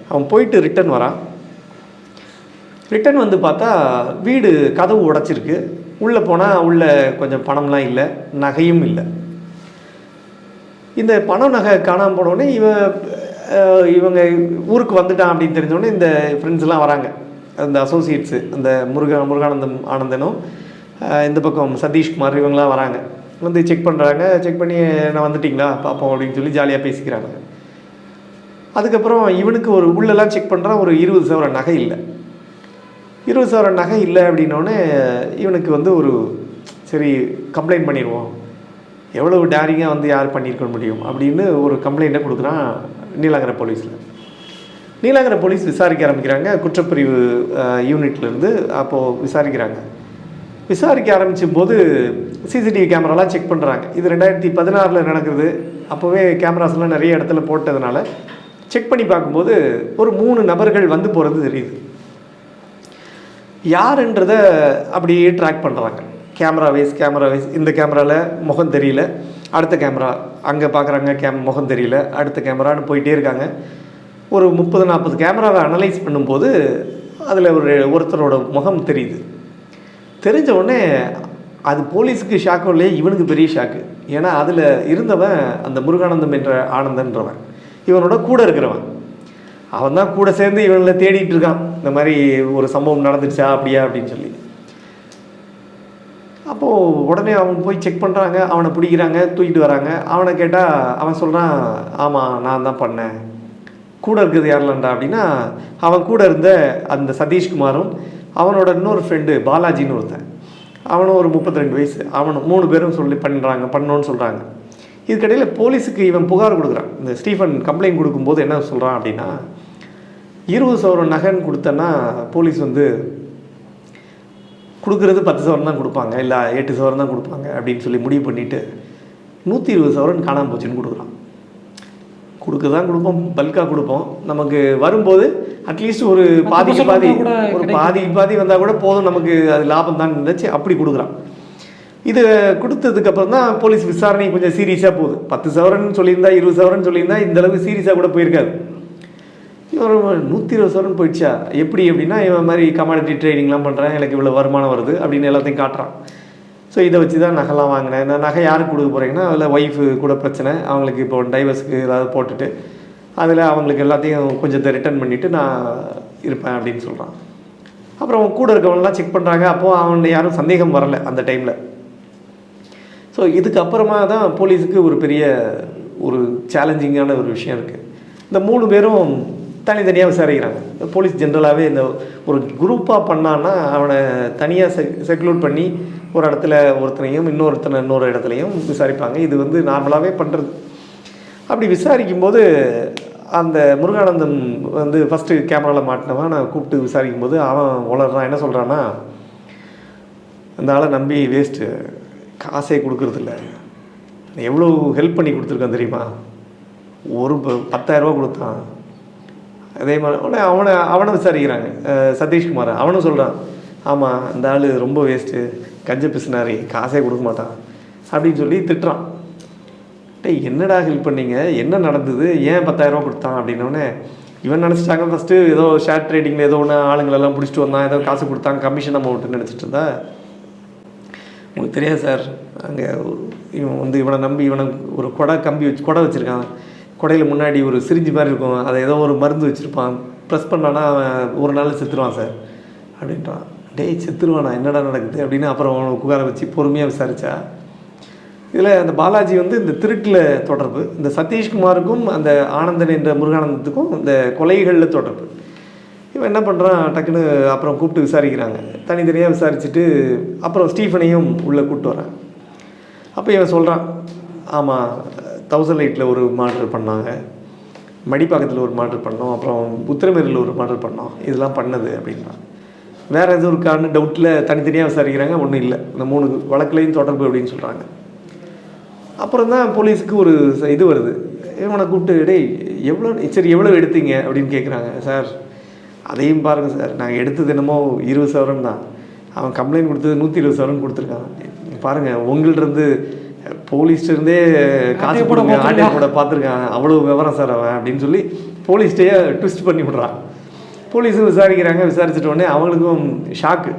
அவன் போயிட்டு ரிட்டன் வரான். ரிட்டன் வந்து பார்த்தா வீடு கதவு உடைச்சிருக்கு. உள்ளே போனால் உள்ளே கொஞ்சம் பணம்லாம் இல்லை, நகையும் இல்லை. இந்த பணம் நகை காணாமல் போனோடனே இவங்க ஊருக்கு வந்துட்டான் அப்படின்னு தெரிஞ்சோடனே இந்த ஃப்ரெண்ட்ஸ்லாம் வராங்க, அந்த அசோசியேட்ஸு, அந்த முருகானந்தம் ஆனந்தனும் இந்த பக்கம் சதீஷ்குமார் இவங்களாம் வராங்க. வந்து செக் பண்ணுறாங்க. செக் பண்ணி நான் வந்துட்டிங்களா பார்ப்போம் அப்படின்னு சொல்லி ஜாலியாக பேசிக்கிறாங்க. அதுக்கப்புறம் இவனுக்கு ஒரு உள்ளெல்லாம் செக் பண்ணுறான். ஒரு 20,000 நகை இல்லை. 20,000 நகை இல்லை அப்படின்னோடனே இவனுக்கு வந்து ஒரு சரி கம்ப்ளைண்ட் பண்ணிடுவோம், எவ்வளவு டேரிங்காக வந்து யார் பண்ணியிருக்க முடியும் அப்படின்னு ஒரு கம்ப்ளைண்ட்டை கொடுக்குறான் நீலாங்கரை போலீஸில். நீலாங்கரை போலீஸ் விசாரிக்க ஆரம்பிக்கிறாங்க. குற்றப்பிரிவு யூனிட்லேருந்து அப்போது விசாரிக்கிறாங்க. விசாரிக்க ஆரம்பிச்சும் போது சிசிடிவி கேமராலாம் செக் பண்ணுறாங்க. இது 2016 நடக்குது. அப்போவே கேமராஸ்லாம் நிறைய இடத்துல போட்டதுனால செக் பண்ணி பார்க்கும்போது ஒரு 3 நபர்கள் வந்து போகிறது தெரியுது. யாருன்றதை அப்படியே ட்ராக் பண்ணுறாங்க. கேமரா வைஸ் இந்த கேமராவில் முகம் தெரியல, அடுத்த கேமரா அங்கே பார்க்குறாங்க, முகம் தெரியல, அடுத்த கேமரான்னு போயிட்டே இருக்காங்க. ஒரு 30-40 கேமராவை அனலைஸ் பண்ணும்போது அதில் ஒருத்தரோட முகம் தெரியுது. தெரிஞ்ச உடனே அது போலீஸுக்கு ஷாக்கும் இல்லையே, இவனுக்கு பெரிய ஷாக்கு. ஏன்னா அதில் இருந்தவன் அந்த முருகானந்தம் என்ற ஆனந்தன்றவன், இவனோட கூட இருக்கிறவன். அவன் தான் கூட சேர்ந்து இவனில் தேடிட்டு இருக்கான், இந்த மாதிரி ஒரு சம்பவம் நடந்துடுச்சா அப்படியா அப்படின்னு சொல்லி. அப்போது உடனே அவன் போய் செக் பண்ணுறாங்க, அவனை பிடிக்கிறாங்க, தூக்கிட்டு வராங்க. அவனை கேட்டால் அவன் சொல்கிறான், ஆமாம் நான் தான் பண்ணேன். கூட இருக்கிறது யாரெல்லாம்டா அப்படின்னா, அவன் கூட இருந்த அந்த சதீஷ்குமாரும் அவனோட இன்னொரு ஃப்ரெண்டு பாலாஜின்னு ஒருத்தன், அவனும் ஒரு 32 வயசு, அவனும் 3 பேரும் சொல்லி பண்ணோன்னு சொல்கிறாங்க. இதுக்கடையில் போலீஸுக்கு இவன் புகார் கொடுக்குறான். இந்த ஸ்டீஃபன் கம்ப்ளைண்ட் கொடுக்கும்போது என்ன சொல்கிறான் அப்படின்னா, 20 சவரன் நகைன்னு கொடுத்தேன்னா போலீஸ் வந்து கொடுக்குறது 10 சவரன் தான் கொடுப்பாங்க, இல்லை 8 சவரன் தான் கொடுப்பாங்க அப்படின்னு சொல்லி முடிவு பண்ணிவிட்டு 120 சவரன் காணாமல் போச்சுன்னு கொடுக்குறான். கொடுக்க தான் கொடுப்போம், பல்காக கொடுப்போம். நமக்கு வரும்போது அட்லீஸ்ட் ஒரு பாதிக்கு பாதி வந்தால் கூட போதும், நமக்கு அது லாபம் தான் இருந்துச்சு, அப்படி கொடுக்குறான். இது கொடுத்ததுக்கப்புறம் தான் போலீஸ் விசாரணை கொஞ்சம் சீரியஸாக போகுது. 10 சவரன் சொல்லியிருந்தா, 20 சவரன் சொல்லியிருந்தா இந்தளவுக்கு சீரியஸாக கூட போயிருக்காது. இவன் 120 சவரன் போயிடுச்சா எப்படி அப்படின்னா, இவன் மாதிரி கமாடிட்டி ட்ரேடிங்லாம் பண்ணுறேன், எனக்கு இவ்வளோ வருமானம் வருது அப்படின்னு எல்லாத்தையும் காட்டுறான். ஸோ இதை வச்சு தான் நகைலாம் வாங்கினேன். நான் நகை யாருக்கு கொடுக்க போகிறீங்கன்னா, அதில் ஒய்ஃபு கூட பிரச்சனை, அவங்களுக்கு இப்போ டைவர்ஸுக்கு ஏதாவது போட்டுட்டு அதில் அவங்களுக்கு எல்லாத்தையும் கொஞ்சத்தை ரிட்டர்ன் பண்ணிவிட்டு நான் இருப்பேன் அப்படின்னு சொல்கிறான். அப்புறம் அவன் கூட இருக்கவங்களாம் செக் பண்ணுறாங்க. அப்போது அவன் யாரும் சந்தேகம் வரலை அந்த டைமில். ஸோ இதுக்கப்புறமா தான் போலீஸுக்கு ஒரு பெரிய ஒரு சேலஞ்சிங்கான ஒரு விஷயம் இருக்குது. இந்த 3 பேரும் தனித்தனியாக விசாரிக்கிறாங்க. போலீஸ் ஜென்ரலாகவே இந்த ஒரு குரூப்பாக பண்ணான்னா அவனை தனியாக செக்லூட் பண்ணி ஒரு இடத்துல ஒருத்தனையும் இன்னொரு இடத்துலையும் விசாரிப்பாங்க. இது வந்து நார்மலாகவே பண்ணுறது. அப்படி விசாரிக்கும்போது அந்த முருகானந்தம் வந்து ஃபஸ்ட்டு கேமராவில் மாட்டினவன் நான் கூப்பிட்டு விசாரிக்கும்போது அவன் உளறான். என்ன சொல்கிறான்னா, அந்த ஆளை நம்பி வேஸ்ட்டு, காசே கொடுக்குறதில்ல, எவ்வளோ ஹெல்ப் பண்ணி கொடுத்துருக்கான் தெரியுமா, ஒரு 10,000 ரூபா கொடுத்தான். அதே மாதிரி உடனே அவனை விசாரிக்கிறாங்க, சதீஷ்குமார். அவனும் சொல்கிறான், ஆமாம் அந்த ஆள் ரொம்ப வேஸ்ட்டு, கஞ்ச பிசுனாரி, காசே கொடுக்க மாட்டான் அப்படின்னு சொல்லி திட்டுறான். டேய் என்னடா ஹெல்ப் பண்ணீங்க, என்ன நடந்தது, ஏன் 10,000 ரூபா கொடுத்தான் அப்படின்னோடனே இவன் நினச்சிட்டாங்க ஃபஸ்ட்டு ஏதோ ஷேர் ட்ரேடிங்கில் ஏதோ ஒன்று ஆளுங்களெல்லாம் பிடிச்சிட்டு வந்தான், ஏதோ காசு கொடுத்தாங்க, கமிஷன் அமௌண்ட்டுன்னு நினச்சிட்டு இருந்தா. உங்களுக்கு தெரியாது சார், அங்கே இவன் வந்து இவனை நம்பி இவனை ஒரு கொடை வச்சுருக்கான். கொடையில் முன்னாடி ஒரு சிரிஞ்சு மாதிரி இருக்கும், அதை ஏதோ ஒரு மருந்து வச்சுருப்பான், ப்ரெஸ் பண்ணான்னா அவன் ஒரு நாள் செத்துருவான் சார் அப்படின்றான். டேய் செத்துருவானா, என்னடா நடக்குது அப்படின்னு அப்புறம் அவனை உட்கார வச்சு பொறுமையாக விசாரித்தா, இதில் அந்த பாலாஜி வந்து இந்த திருட்டில் தொடர்பு, இந்த சதீஷ்குமாருக்கும் அந்த ஆனந்தன் என்ற முருகானந்தத்துக்கும் இந்த கொலைகளில் தொடர்பு. இவன் என்ன பண்ணுறான், டக்குன்னு அப்புறம் கூப்பிட்டு விசாரிக்கிறாங்க. தனித்தனியாக விசாரிச்சுட்டு அப்புறம் ஸ்டீஃபனையும் உள்ளே கூப்பிட்டு வரான். அப்போ இவன் சொல்கிறான், ஆமாம் 1008 ஒரு மர்டர் பண்ணாங்க, மடிப்பாக்கத்தில் ஒரு மர்டர் பண்ணோம், அப்புறம் உத்திரமேரில் ஒரு மர்டர் பண்ணோம், இதெல்லாம் பண்ணது அப்படின்னா. வேறு எதுவும் இருக்கான்னு டவுட்டில் தனித்தனியாக விசாரிக்கிறாங்க, ஒன்றும் இல்லை, இந்த 3 வழக்குலையும் தொடர்பு அப்படின்னு சொல்கிறாங்க. அப்புறம் தான் போலீஸுக்கு ஒரு இது வருது. இவனை கூப்பிட்டு, டேய் எவ்வளோ எடுத்தீங்க அப்படின்னு கேட்குறாங்க. சார் அதையும் பாருங்கள் சார், நாங்கள் எடுத்தது என்னமோ 20 சவரன் தான், அவன் கம்ப்ளைண்ட் கொடுத்தது 120 சவரன் கொடுத்துருக்கான். பாருங்கள், உங்கள்கிட்டருந்து போலீஸ்லேருந்தே காசு போடுங்க, ஆட்டை போட பார்த்துருக்கான், அவ்வளோ விவரம் சார் அவன் அப்படின்னு சொல்லி போலீஸ்டையே ட்விஸ்ட் பண்ணி விட்றான். போலீஸும் விசாரிக்கிறாங்க. விசாரிச்சுட்டு உடனே அவங்களுக்கும் ஷாக்கு.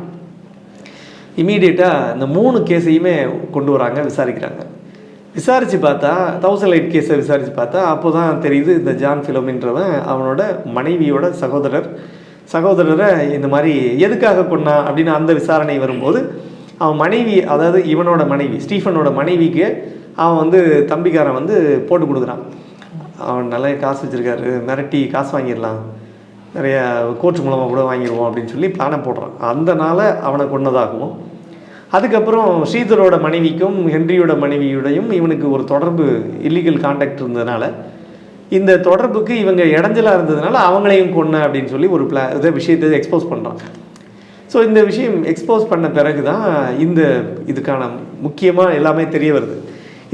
இமீடியட்டாக இந்த 3 கேஸையுமே கொண்டு வராங்க, விசாரிக்கிறாங்க. விசாரித்து பார்த்தா 1008 கேஸை விசாரித்து பார்த்தா அப்போ தான் தெரியுது, இந்த ஜான் ஃபிலோமின்றவன் அவனோட மனைவியோட சகோதரரை இந்த மாதிரி எதுக்காக கொண்டா அப்படின்னு அந்த விசாரணை வரும்போது, அவன் மனைவி, அதாவது இவனோட மனைவி ஸ்டீஃபனோட மனைவிக்கு அவன் வந்து தம்பிக்காரன் வந்து போட்டு கொடுக்குறான். அவன் நல்லா காசு வச்சுருக்காரு, மிரட்டி காசு வாங்கிடலாம், நிறைய கோர்ட் மூலமாக கூட வாங்கிடுவோம் அப்படின்னு சொல்லி பிளானை போடுறான். அதனால அவனை கொன்னதாகவும், அதுக்கப்புறம் ஸ்ரீதரோட மனைவிக்கும் ஹென்ரியோட மனைவியோடையும் இவனுக்கு ஒரு தொடர்பு, இல்லீகல் கான்டாக்ட் இருந்ததுனால, இந்த தொடர்புக்கு இவங்க இடைஞ்சலாக இருந்ததுனால அவங்களையும் கொன்ன அப்படின்னு சொல்லி ஒரு இதை விஷயத்தை எக்ஸ்போஸ் பண்ணுறான். ஸோ இந்த விஷயம் எக்ஸ்போஸ் பண்ண பிறகு தான் இதுக்கான முக்கியமாக எல்லாமே தெரிய வருது.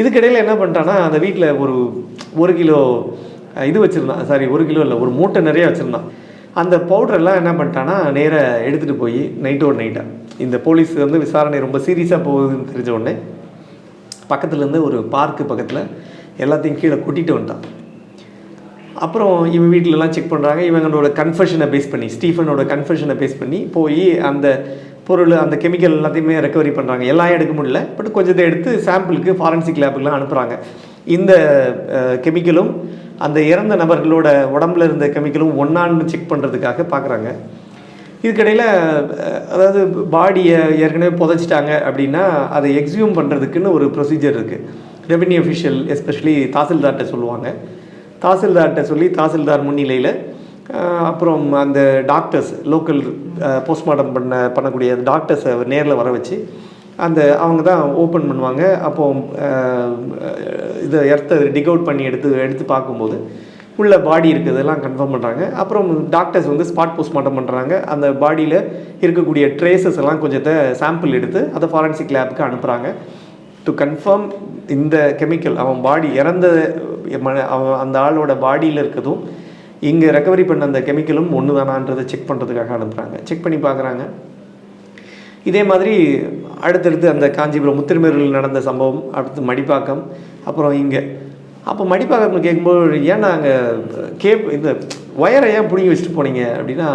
இதுக்கிடையில் என்ன பண்ணிட்டான்னா, அந்த வீட்டில் ஒரு கிலோ இது வச்சுருந்தான், சாரி 1 கிலோ இல்லை, ஒரு மூட்டை நிறைய வச்சுருந்தான். அந்த பவுடரெல்லாம் என்ன பண்ணிட்டான்னா நேராக எடுத்துகிட்டு போய் நைட்டோட நைட்டாக, இந்த போலீஸ் வந்து விசாரணை ரொம்ப சீரியஸாக போகுதுன்னு தெரிஞ்ச உடனே பக்கத்துலேருந்து ஒரு பார்க்கு பக்கத்தில் எல்லாத்தையும் கீழே கொட்டிட்டு வந்துட்டான். அப்புறம் இவன் வீட்டிலலாம் செக் பண்ணுறாங்க. இவங்களோட கன்ஃபெஷனை பேஸ் பண்ணி, ஸ்டீஃபனோட கன்ஃபெஷனை பேஸ் பண்ணி போய் அந்த பொருள் அந்த கெமிக்கல் எல்லாத்தையுமே ரெக்கவரி பண்ணுறாங்க. எல்லாம் எடுக்க முடியல, பட் கொஞ்சத்தை எடுத்து சாம்பிளுக்கு ஃபாரன்சிக் லேபுக்கெலாம் அனுப்புகிறாங்க. இந்த கெமிக்கலும் அந்த இறந்த நபர்களோட உடம்புல இருந்த கெமிக்கலும் ஒன்றான்னு செக் பண்ணுறதுக்காக பார்க்குறாங்க. இதுக்கிடையில் அதாவது பாடியை ஏற்கனவே புதைச்சிட்டாங்க அப்படின்னா அதை எக்ஸியூம் பண்ணுறதுக்குன்னு ஒரு ப்ரொசீஜர் இருக்குது. ரெவென்யூ அஃபிஷியல் எஸ்பெஷலி தாசில்தார்கிட்ட சொல்லுவாங்க. தாசில்தார்கிட்ட சொல்லி தாசில்தார் முன்னிலையில் அப்புறம் அந்த டாக்டர்ஸ் லோக்கல் போஸ்ட்மார்ட்டம் பண்ணக்கூடிய டாக்டர்ஸை நேரில் வர வச்சு அவங்க தான் ஓப்பன் பண்ணுவாங்க. அப்போது இதை எர்த்தை டிக் அவுட் பண்ணி எடுத்து பார்க்கும்போது உள்ள பாடி இருக்கிறதெல்லாம் கன்ஃபார்ம் பண்ணுறாங்க. அப்புறம் டாக்டர்ஸ் வந்து ஸ்பாட் போஸ்ட்மார்ட்டம் பண்ணுறாங்க. அந்த பாடியில் இருக்கக்கூடிய ட்ரேசஸ் எல்லாம் கொஞ்சத்தை சாம்பிள் எடுத்து அதை ஃபாரன்சிக் லேபுக்கு அனுப்புகிறாங்க. டு கன்ஃபார்ம் இந்த கெமிக்கல் அவன் பாடி இறந்த அவன் அந்த ஆளோட பாடியில் இருக்கிறதும் இங்கே ரெக்கவரி பண்ண அந்த கெமிக்கலும் ஒன்று தானான்றதை செக் பண்ணுறதுக்காக அனுப்புகிறாங்க. செக் பண்ணி பார்க்குறாங்க. இதே மாதிரி அடுத்தடுத்து அந்த காஞ்சிபுரம் முத்திருமேரூரில் நடந்த சம்பவம், அடுத்து மடிப்பாக்கம், அப்புறம் இங்கே. அப்போ மடிப்பாக்கம் கேட்கும்போது ஏன்னா அங்கே இந்த ஒயரை ஏன் பிடிங்கி வச்சுட்டு போனீங்க அப்படின்னா,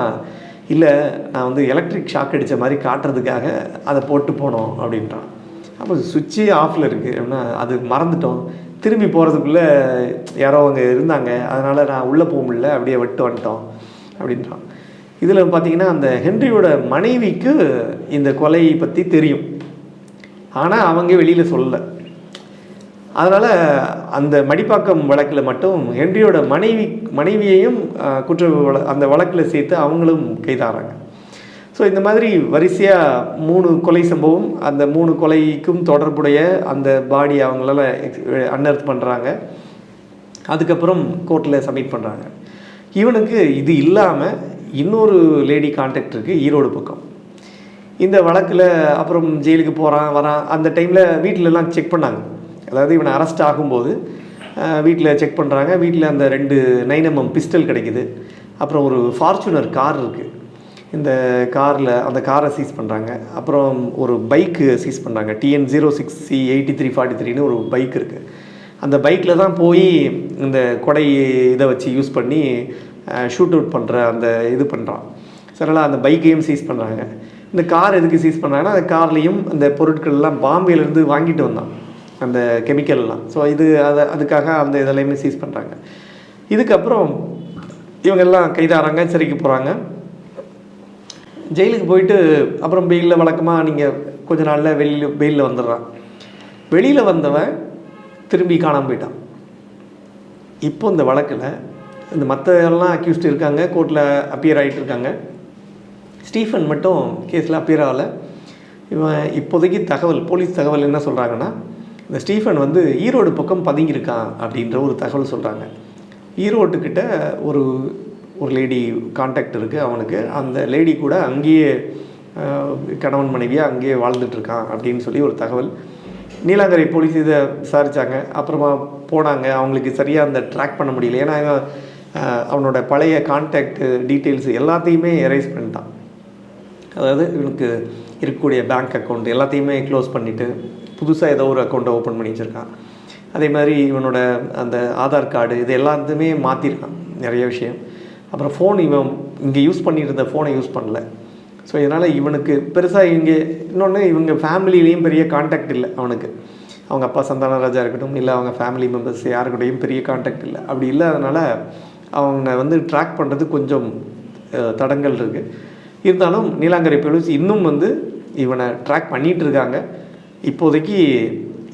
இல்லை நான் வந்து எலக்ட்ரிக் ஷாக் அடித்த மாதிரி காட்டுறதுக்காக அதை போட்டு போனோம் அப்படின்றான். அப்போ சுவிட்சே ஆஃபில் இருக்குது அப்படின்னா அது மறந்துட்டோம், திரும்பி போகிறதுக்குள்ளே யாரோ அங்கே இருந்தாங்க, அதனால் நான் உள்ளே போக முடியல, அப்படியே விட்டு வந்துட்டோம் அப்படின்றான். இதில் பார்த்திங்கன்னா அந்த ஹென்ரியோட மனைவிக்கு இந்த கொலையை பற்றி தெரியும், ஆனால் அவங்க வெளியில் சொல்லலை. அதனால் அந்த மடிப்பாக்கம் வழக்கில் மட்டும் ஹென்ரியோட மனைவியையும் அந்த வழக்கில் சேர்த்து அவங்களும் கைதாகிறாங்க. ஸோ இந்த மாதிரி வரிசையாக 3 கொலை சம்பவம், அந்த 3 கொலைக்கும் தொடர்புடைய அந்த பாடி அவங்களால அன்அர்த் பண்ணுறாங்க. அதுக்கப்புறம் கோர்ட்டில் சப்மிட் பண்ணுறாங்க. இவனுக்கு இது இல்லாமல் இன்னொரு லேடி கான்டாக்ட் இருக்குது ஈரோடு பக்கம். இந்த வழக்கில் அப்புறம் ஜெயிலுக்கு வரான். அந்த டைமில் வீட்டிலலாம் செக் பண்ணாங்க. அதாவது இவனை அரெஸ்ட் ஆகும்போது வீட்டில் செக் பண்ணுறாங்க. வீட்டில் அந்த 2 9mm பிஸ்டல் கிடைக்குது. அப்புறம் ஒரு ஃபார்ச்சுனர் கார் இருக்குது. இந்த அந்த காரை சீஸ் பண்ணுறாங்க. அப்புறம் ஒரு பைக்கு சீஸ் பண்ணுறாங்க. TN06C 8343ன்னு ஒரு பைக் இருக்குது. அந்த பைக்கில் தான் போய் இந்த கொடை இதை வச்சு யூஸ் பண்ணி ஷூட் அவுட் பண்ணுற அந்த இது பண்ணுறான். சரிங்களா? அந்த பைக்கையும் சீஸ் பண்ணுறாங்க. இந்த கார் எதுக்கு சீஸ் பண்ணுறாங்கன்னா, அந்த கார்லேயும் அந்த பொருட்கள்லாம் பாம்பேலேருந்து வாங்கிட்டு வந்தான் அந்த கெமிக்கல்லாம். ஸோ அதுக்காக அந்த இதெல்லாமே சீஸ் பண்ணுறாங்க. இதுக்கப்புறம் இவங்கெல்லாம் கைதாகிறாங்க, சிறைக்கு போகிறாங்க. ஜெயிலுக்கு போயிட்டு அப்புறம் பெயிலில் வழக்கமாக நீங்கள் கொஞ்ச நாளில் பெயிலில் வந்துடுறான். வெளியில் வந்தவன் திரும்பி காணாமல் போயிட்டான். இப்போ இந்த வழக்கில் இந்த மற்ற எல்லாம் அக்யூஸ்ட் இருக்காங்க, கோர்ட்டில் அப்பியர் ஆகிட்டு இருக்காங்க. ஸ்டீஃபன் மட்டும் கேஸில் அப்பியர் ஆகலை. இவன் இப்போதைக்கு போலீஸ் தகவல் என்ன சொல்கிறாங்கன்னா, இந்த ஸ்டீஃபன் வந்து ஈரோடு பக்கம் பதுங்கியிருக்கான் அப்படின்ற ஒரு தகவல் சொல்கிறாங்க. ஈரோட்டுக்கிட்ட ஒரு லேடி கான்டாக்ட் இருக்குது அவனுக்கு. அந்த லேடி கூட அங்கேயே கணவன் மனைவியாக அங்கேயே வாழ்ந்துட்டுருக்கான் அப்படின்னு சொல்லி ஒரு தகவல். நீலாங்கரை போலீஸ் இதை விசாரித்தாங்க. அப்புறமா போனாங்க. அவங்களுக்கு சரியாக அந்த ட்ராக் பண்ண முடியல. ஏன்னா அவனோட பழைய கான்டாக்ட் டீட்டெயில்ஸ் எல்லாத்தையுமே எரேஸ் பண்ணிட்டான். அதாவது இவனுக்கு இருக்கக்கூடிய பேங்க் அக்கௌண்ட் எல்லாத்தையுமே க்ளோஸ் பண்ணிவிட்டு புதுசாக ஏதோ ஒரு அக்கௌண்ட்டை ஓப்பன் பண்ணி வச்சுருக்கான். அதே மாதிரி இவனோட அந்த ஆதார் கார்டு இது எல்லாத்தையுமே மாற்றிருக்கான் நிறைய விஷயம். அப்புறம் ஃபோன் இவன் இங்கே யூஸ் பண்ணிட்டு இருந்த ஃபோனை யூஸ் பண்ணல. ஸோ இதனால் இவனுக்கு பெருசாக இன்னொன்று இவங்க ஃபேமிலியிலையும் பெரிய கான்டாக்ட் இல்லை அவனுக்கு. அவங்க அப்பா சந்தானராஜா இருக்கட்டும், இல்லை அவங்க ஃபேமிலி மெம்பர்ஸ் யாருக்கிட்டையும் பெரிய கான்டாக்ட் இல்லை. அப்படி இல்லாதனால அவனை வந்து ட்ராக் பண்ணுறது கொஞ்சம் தடங்கள் இருக்குது. இருந்தாலும் நீலாங்கரை போலீஸ் இன்னும் வந்து இவனை ட்ராக் பண்ணிகிட்டு இருக்காங்க. இப்போதைக்கு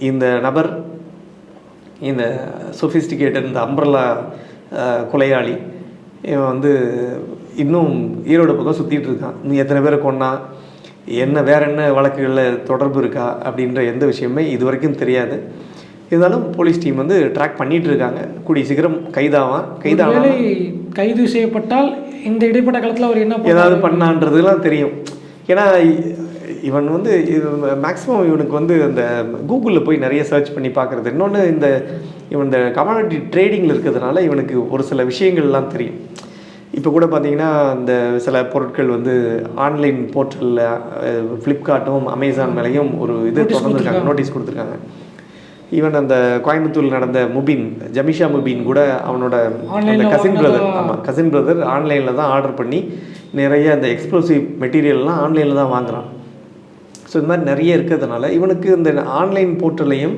இந்த நபர், இந்த சொஃபிஸ்டிகேட்டட் இந்த அம்ப்ரல்லா கொலையாளி, இவன் வந்து இன்னும் ஈரோடு பக்கம் சுற்றிட்டு இருக்கான். நீ எத்தனை பேரை கொன்னா, வேறு என்ன வழக்குகளில் தொடர்பு இருக்கா அப்படின்ற எந்த விஷயமே இது வரைக்கும் தெரியாது. இருந்தாலும் போலீஸ் டீம் வந்து ட்ராக் பண்ணிகிட்டு இருக்காங்க. கூடிய சீக்கிரம் கைது செய்யப்பட்டால் இந்த இடைப்பட்ட காலத்தில் அவர் என்ன ஏதாவது பண்ணான்றதுலாம் தெரியும். ஏன்னா இவன் வந்து மேக்ஸிமம் இவனுக்கு வந்து அந்த கூகுளில் போய் நிறைய சர்ச் பண்ணி பார்க்குறது. இன்னொன்று இவன் இந்த கமாடிட்டி ட்ரேடிங்கில் இருக்கிறதுனால இவனுக்கு ஒரு சில விஷயங்கள்லாம் தெரியும். இப்போ கூட பார்த்தீங்கன்னா இந்த சில பொருட்கள் வந்து ஆன்லைன் போர்ட்டலில் ஃப்ளிப்கார்ட்டும் அமேசான் மேலேயும் ஒரு இது தொடர்ந்துருக்காங்க, நோட்டீஸ் கொடுத்துருக்காங்க. ஈவன் அந்த கோயம்புத்தூரில் நடந்த ஜமிஷா முபீன் கூட அவனோட அந்த கசின் பிரதர் ஆன்லைனில் தான் ஆர்டர் பண்ணி நிறைய அந்த எக்ஸ்ப்ளோசிவ் மெட்டீரியல்லாம் ஆன்லைனில் தான் வாங்குகிறான். ஸோ இந்த மாதிரி நிறைய இருக்கிறதுனால இவனுக்கு இந்த ஆன்லைன் போர்ட்டலையும்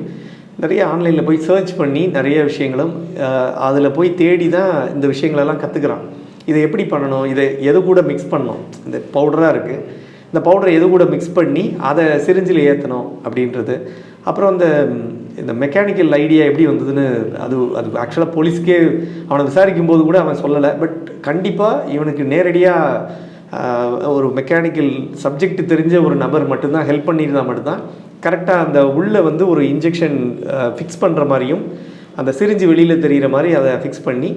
நிறைய ஆன்லைனில் போய் சர்ச் பண்ணி நிறைய விஷயங்களும் அதில் போய் தேடி தான் இந்த விஷயங்களெல்லாம் கற்றுக்குறான். இதை எப்படி பண்ணணும், இதை எது கூட மிக்ஸ் பண்ணணும், இந்த பவுடராக இருக்குது, இந்த பவுடரை எது கூட மிக்ஸ் பண்ணி அதை சிரிஞ்சில் ஏற்றணும் அப்படின்றது. அப்புறம் இந்த மெக்கானிக்கல் ஐடியா எப்படி வந்ததுன்னு அது ஆக்சுவலாக போலீஸ்க்கே அவனை விசாரிக்கும் போது கூட அவன் சொல்லலை. பட் கண்டிப்பாக இவனுக்கு நேரடியாக ஒரு மெக்கானிக்கல் சப்ஜெக்ட் தெரிஞ்ச ஒரு நபர் மட்டும்தான் ஹெல்ப் பண்ணியிருந்தால் மட்டும்தான் கரெக்டாக அந்த உள்ளே ஒரு இன்ஜெக்ஷன் ஃபிக்ஸ் பண்ணுற மாதிரியும் அந்த சிரிஞ்சு வெளியில் தெரிகிற மாதிரி அதை ஃபிக்ஸ் பண்ணி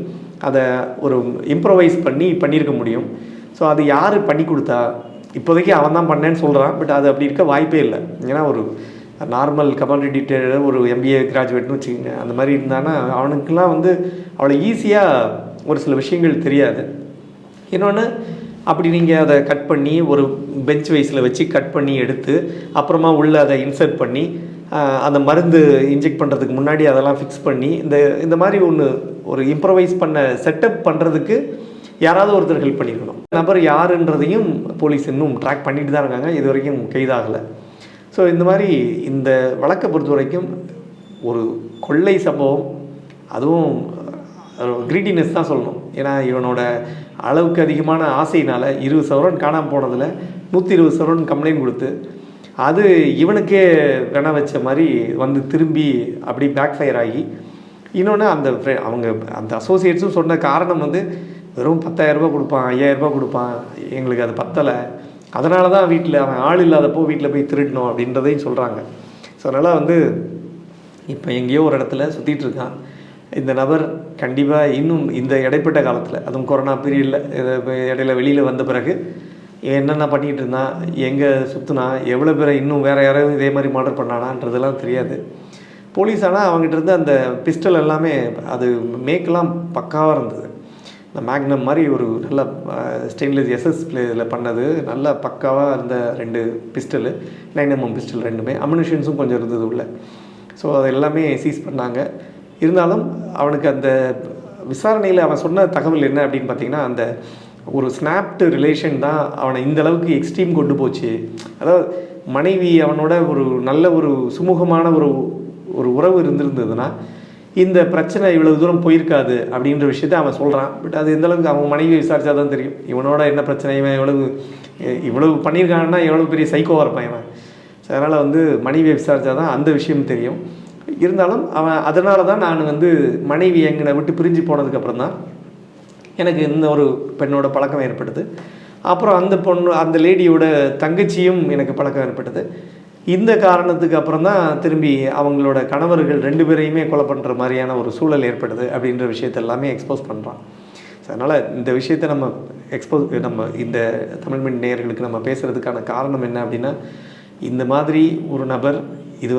அதை ஒரு இம்ப்ரவைஸ் பண்ணியிருக்க முடியும். ஸோ அது யார் பண்ணி கொடுத்தா, இப்போதைக்கு அவன் தான் பண்ணேன்னு சொல்கிறான். பட் அது அப்படி இருக்க வாய்ப்பே இல்லை. ஏன்னா ஒரு நார்மல் கமாடிட்டி ட்ரேடர் ஒரு MBA கிராஜுவேட்னு வச்சுக்கோங்க, அந்த மாதிரி இருந்தானா அவனுக்கெல்லாம் அவ்வளோ ஈஸியாக ஒரு சில விஷயங்கள் தெரியாது. இன்னொன்று அப்படி நீங்கள் அதை கட் பண்ணி ஒரு பெஞ்ச் வைஸில் வச்சு கட் பண்ணி எடுத்து அப்புறமா உள்ளே அதை இன்சர்ட் பண்ணி அந்த மருந்து இன்ஜெக்ட் பண்ணுறதுக்கு முன்னாடி அதெல்லாம் ஃபிக்ஸ் பண்ணி இந்த மாதிரி ஒரு இம்ப்ரவைஸ் பண்ண செட்டப் பண்ணுறதுக்கு யாராவது ஒருத்தர் ஹெல்ப் பண்ணியிருக்கணும். நபர் யாருன்றதையும் போலீஸ் இன்னும் ட்ராக் பண்ணிட்டு தான் இருக்காங்க, இது வரைக்கும் கைதாகலை. ஸோ இந்த மாதிரி இந்த வழக்கை பொறுத்த வரைக்கும் ஒரு கொள்ளை சம்பவம், அதுவும் கிரீடினஸ் தான் சொல்லணும். ஏன்னா இவனோட அளவுக்கு அதிகமான ஆசையினால் 20 சவரன் காணாமல் போனதில் 120 சவரன் கம்ப்ளைண்ட் கொடுத்து அது இவனுக்கே வென வச்ச மாதிரி திரும்பி அப்படி பேக் ஃபயர் ஆகி, இன்னொன்று அவங்க அந்த அசோசியேட்ஸும் சொன்ன காரணம் வெறும் 10,000 ரூபா கொடுப்பான், 5,000 ரூபா கொடுப்பான், எங்களுக்கு அது பத்தலை, அதனால தான் வீட்டில் அவன் ஆள் இல்லாதப்போ வீட்டில் போய் திருடணும் அப்படின்றதையும் சொல்கிறாங்க. ஸோ அதனால் இப்போ எங்கேயோ ஒரு இடத்துல சுற்றிட்டு இருக்கான் இந்த நபர். கண்டிப்பாக இன்னும் இந்த இடைப்பட்ட காலத்தில், அதுவும் கொரோனா பீரியடில் இடையில வெளியில் வந்த பிறகு என்னென்ன பண்ணிகிட்டு இருந்தான், எங்கே சுற்றுனா, எவ்வளோ பேரை இன்னும் வேறு யாராவது இதே மாதிரி மர்டர் பண்ணானான்றதெல்லாம் தெரியாது. போலீஸ் ஆனால் அவங்ககிட்ட இருந்து அந்த பிஸ்டல் எல்லாமே அது மேக்கெலாம் பக்காவாக இருந்தது. இந்த மேக்னம் மாதிரி ஒரு நல்ல ஸ்டெயின்லெஸ் SS இதில் பண்ணது நல்ல பக்காவாக இருந்த 2 பிஸ்டலு, 9mm பிஸ்டல் 2மே, அம்யூனிஷன்ஸும் கொஞ்சம் இருந்தது உள்ள. ஸோ அது எல்லாமே சீஸ் பண்ணாங்க. இருந்தாலும் அவனுக்கு அந்த விசாரணையில் அவன் சொன்ன தகவல் என்ன அப்படின்னு பார்த்தீங்கன்னா, அந்த ஒரு ஸ்னாப்டு ரிலேஷன் தான் அவனை இந்த அளவுக்கு எக்ஸ்ட்ரீம் கொண்டு போச்சு. அதாவது மனைவி அவனோட ஒரு நல்ல ஒரு சுமூகமான ஒரு உறவு இருந்திருந்ததுன்னா இந்த பிரச்சனை இவ்வளவு தூரம் போயிருக்காது அப்படின்ற விஷயத்த அவன் சொல்கிறான். பட் அது எந்தளவுக்கு அவன் மனைவியை விசாரித்தா தான் தெரியும் இவனோட என்ன பிரச்சனை, இவன் இவ்வளவு பண்ணியிருக்கான்னா எவ்வளோ பெரிய சைக்கோவாக இருப்பான் இவன். ஸோ அதனால் மனைவியை விசாரித்தா தான் அந்த விஷயம் தெரியும். இருந்தாலும் அவன் அதனால தான் நான் மனைவி எங்களை விட்டு பிரிஞ்சு போனதுக்கப்புறம் தான் எனக்கு இந்த ஒரு பெண்ணோட பழக்கம் ஏற்பட்டது. அப்புறம் அந்த லேடியோட தங்கச்சியும் எனக்கு பழக்கம் ஏற்பட்டது. இந்த காரணத்துக்கு அப்புறம் தான் திரும்பி அவங்களோட கணவர்கள் 2 பேரையுமே கொலை பண்ணுற மாதிரியான ஒரு சூழல் ஏற்படுது அப்படின்ற விஷயத்த எல்லாமே எக்ஸ்போஸ் பண்ணுறான். ஸோ அதனால் இந்த விஷயத்தை நம்ம இந்த தமிழ் மணி நேயர்களுக்கு நம்ம பேசுகிறதுக்கான காரணம் என்ன அப்படின்னா, இந்த மாதிரி ஒரு நபர் இது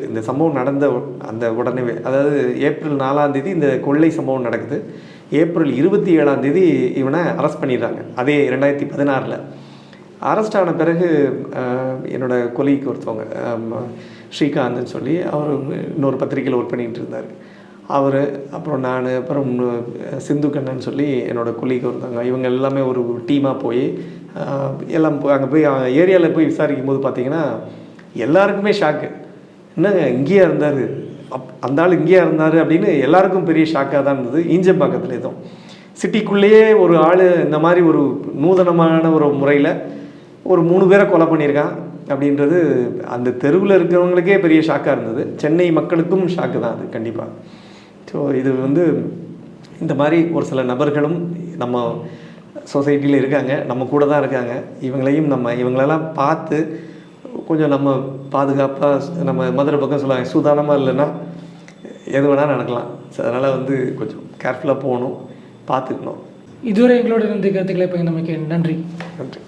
இந்த சம்பவம் நடந்த அந்த உடனே, அதாவது ஏப்ரல் 4ஆம் தேதி இந்த கொள்ளை சம்பவம் நடக்குது. ஏப்ரல் 27ஆம் தேதி இவனை அரெஸ்ட் பண்ணிடுறாங்க. அதே 2016 அரெஸ்ட் ஆன பிறகு என்னோடய கொலீக்கு ஒருத்தவங்க ஸ்ரீகாந்த்னு சொல்லி அவர் இன்னொரு பத்திரிக்கையில் ஒர்க் பண்ணிகிட்டு இருந்தார். அவர், அப்புறம் நான், அப்புறம் சிந்து கண்ணன் சொல்லி என்னோடய கொலீக்கு ஒருத்தவங்க, இவங்க எல்லாமே ஒரு டீமாக போய் எல்லாம் அங்கே போய் ஏரியாவில் போய் விசாரிக்கும் போது பார்த்திங்கன்னா எல்லாருக்குமே ஷாக்கு. என்னங்க இங்கேயா இருந்தார், அந்த ஆள் இங்கேயா இருந்தார் அப்படின்னு எல்லாருக்கும் பெரிய ஷாக்காக தான் இருந்தது. ஈஞ்சம்பாக்கத்தில் எதுவும் சிட்டிக்குள்ளேயே ஒரு ஆள் இந்த மாதிரி ஒரு நூதனமான ஒரு முறையில் ஒரு 3 பேரை கொலை பண்ணியிருக்கான் அப்படின்றது அந்த தெருவில் இருக்கிறவங்களுக்கே பெரிய ஷாக்காக இருந்தது. சென்னை மக்களுக்கும் ஷாக்கு தான் அது கண்டிப்பாக. ஸோ இது இந்த மாதிரி ஒரு சில நபர்களும் நம்ம சொசைட்டியில் இருக்காங்க, நம்ம கூட தான் இருக்காங்க. இவங்களெல்லாம் பார்த்து கொஞ்சம் நம்ம பாதுகாப்பாக, நம்ம மதுரை பக்கம் சொல்லுவாங்க சூதானமாக இல்லைன்னா எது வேணால் நடக்கலாம். ஸோ அதனால் கொஞ்சம் கேர்ஃபுல்லாக போகணும், பார்த்துக்கணும். இதுவரை எங்களோட கருத்துக்களை பகிர்ந்தமைக்கு நன்றி. நன்றி.